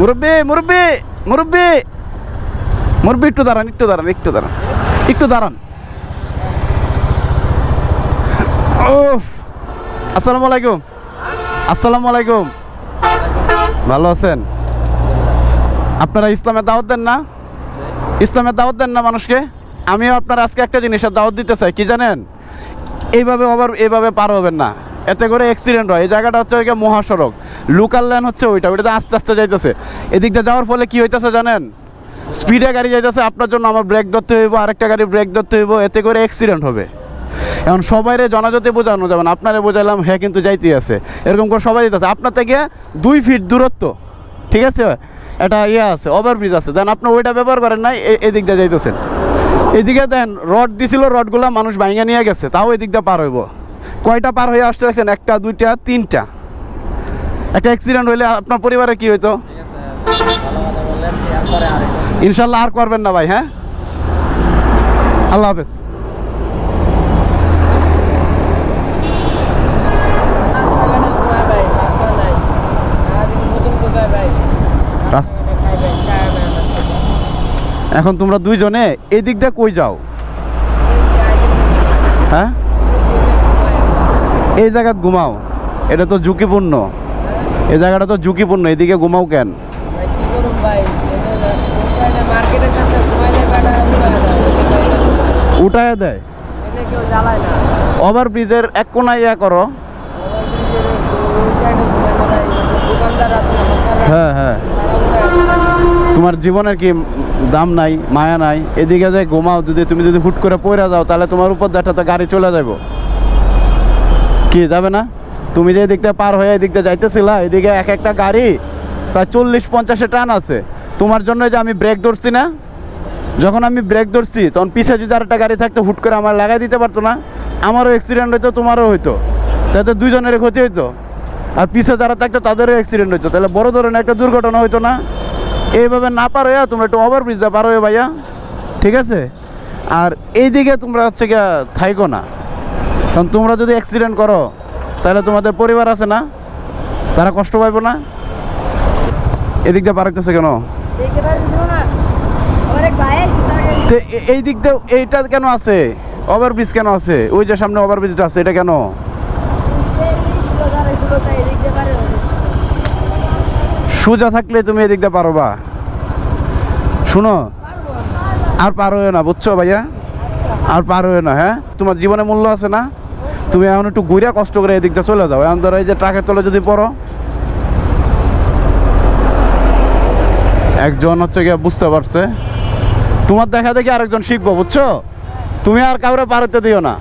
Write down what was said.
মুরব্বি মুরব্বি মুরব্বি মুরব্বি, একটু দাঁড়ান একটু দাঁড়ান একটু দাঁড়ান একটু দাঁড়ান। ও আসসালামু আলাইকুম। আসসালামু আলাইকুম, ভালো আছেন? আপনারা ইসলামের দাওয়াত দেন না? ইসলামের দাওয়াত দেন না মানুষকে? আমিও আপনার আজকে একটা জিনিসের দাওয়াত দিতে চাই, কি জানেন? এইভাবে পার হবেন না, এতে করে অ্যাক্সিডেন্ট হয়। এই জায়গাটা হচ্ছে মহাসড়ক, লোকাল লাইন হচ্ছে ওইটাতে আস্তে আস্তে যাইতেছে। এদিক দিয়ে যাওয়ার ফলে কি হইতেছে জানেন? স্পিডে গাড়ি যাইতেছে, আপনার জন্য আমার ব্রেক ধরতে হইব, আরেকটা গাড়ি ব্রেক ধরতে হইব, এতে করে অ্যাক্সিডেন্ট হবে। এখন সবাইরে জনজাতি বোঝানো যাবে না, আপনারে বোঝাইলাম হ্যাঁ কিন্তু যাইতেই আছে, এরকম করে সবাই যেতেছে। আপনার থেকে 2 ফিট দূরত্ব, ঠিক আছে, এটা আছে, ওভারব্রিজ আছে, দেন আপনি ওইটা ব্যবহার করেন নাই, এদিক দিয়ে যাইতেছেন। এদিকে দেন রড দিছিল, রডগুলো মানুষ ভাঙিয়ে নিয়ে গেছে, তাও এদিক দিয়ে পার হইব। কয়টা পার হয়ে আসতে দেখছেন? 1টা 2টা 3টা। একটা অ্যাক্সিডেন্ট হইলে আপনার পরিবারে কি হইতো? ইনশাল্লাহ আর করবেন না ভাই। হ্যাঁ, আল্লাহ হাফেজ। এখন তোমরা দুইজনে এই দিক দিয়ে কই যাও? হ্যাঁ, এই জায়গায় ঘুমাও, এটা তো ঝুঁকিপূর্ণ, এই জায়গাটা তো ঝুঁকিপূর্ণ, এদিকে ঘুমাও কেন? উঠায় দেয়, ওভার ব্রিজের এক কোনায় ইয়া করো। হ্যাঁ হ্যাঁ, তোমার জীবনের কি দাম নাই, মায়া নাই? এদিকে যে ঘুমাও, তুমি যদি হুট করে পড়ে যাও তাহলে তোমার উপর একটা গাড়ি চলে যাবো, কি যাবে না? তুমি যে এদিকটা পার হয়ে এদিকটা যাইতেছিলা, এদিকে এক একটা গাড়ি প্রায় 40-50 টান আছে। তোমার জন্য যে আমি ব্রেক ধরছি না, যখন আমি ব্রেক ধরছি তখন পিছে যদি আরেকটা গাড়ি থাকতো হুট করে আমার লাগাই দিতে পারতো না? আমারও অ্যাক্সিডেন্ট হইতো, তোমারও হইতো, তাতে দুইজনের ক্ষতি হইতো। আর পিছে যারা থাকতো তাদেরও অ্যাক্সিডেন্ট হইতো, তাহলে বড় ধরনের একটা দুর্ঘটনা হইতো না? এইভাবে না পার হইয়া তোমরা একটু ওভারব্রিজ দিয়ে পার হয়ে ভাইয়া, ঠিক আছে? আর এইদিকে তোমরা হচ্ছে গিয়া থাইকো না, কারণ তোমরা যদি অ্যাক্সিডেন্ট করো তাহলে তোমাদের পরিবার আছে না, তারা কষ্ট পাইবো না? এদিক দিয়ে পারাইতেছে কেন? এই দিক দিয়ে এইটা কেন আছে? ওভারব্রিজ কেন আছে? ওই যে সামনে ওভারব্রিজটা আছে, এটা কেন? সোজা থাকলে তুমি এদিক দিয়ে পারবা। শুনো, আর পার হয়ে না, বুঝছো ভাইয়া? আর পার হয়ে না। হ্যাঁ, তোমার জীবনে মূল্য আছে না? তুমি এখন একটু ঘুরে কষ্ট করে এদিক দিয়ে চলে যাও। এখন ধরো এই যে ট্রাকের তলে যদি পড়ো, একজন হচ্ছে গিয়ে বুঝতে পারছে, তোমার দেখা দেখি আরেকজন শিখবো, বুঝছো? তুমি আর কাউরে পার হতে দিও না।